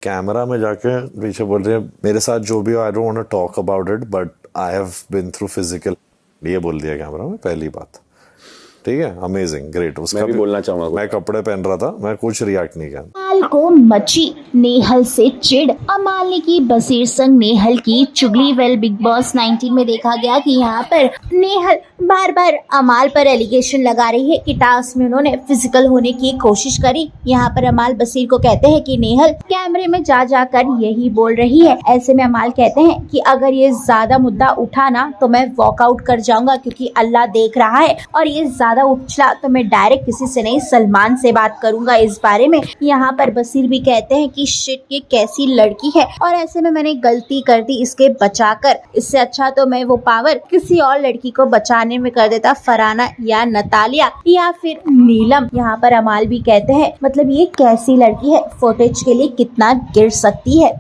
Camera में जाके पीछे बोल रहे हैं मेरे साथ जो भी हो I don't want to talk about it but I have been through physical, ये बोल दिया कैमरा में पहली बात। ठीक है, अमेजिंग, ग्रेट। उसका मैं भी बोलना चाहूंगा, मैं कपड़े पहन रहा था, मैं कुछ रिएक्ट नहीं किया। अमाल को मची नेहल से चिढ़। अमाल ने की बसीर संग नेहल की चुगली। वेल बिग बॉस 19 में देखा गया कि यहाँ पर नेहल बार बार अमाल पर एलिगेशन लगा रही है कि टास्क में उन्होंने फिजिकल होने की कोशिश करी। यहाँ पर अमाल बसीर को कहते हैं कि नेहल कैमरे में जा जाकर यही बोल रही है। ऐसे में अमाल कहते हैं कि अगर ये ज्यादा मुद्दा उठा ना तो मैं वॉकआउट कर जाऊंगा क्योंकि अल्लाह देख रहा है, और ये ज्यादा उछला तो मैं डायरेक्ट किसी से नहीं सलमान से बात करूंगा इस बारे में। यहाँ पर बसीर भी कहते हैं कि शिट ये कैसी लड़की है, और ऐसे में मैंने गलती कर दी इसके बचाकर। इससे अच्छा तो मैं वो पावर किसी और लड़की को बचाने में कर देता, फराना या नतालिया या फिर नीलम। यहाँ पर अमाल भी कहते हैं मतलब ये कैसी लड़की है, फुटेज के लिए कितना गिर सकती है।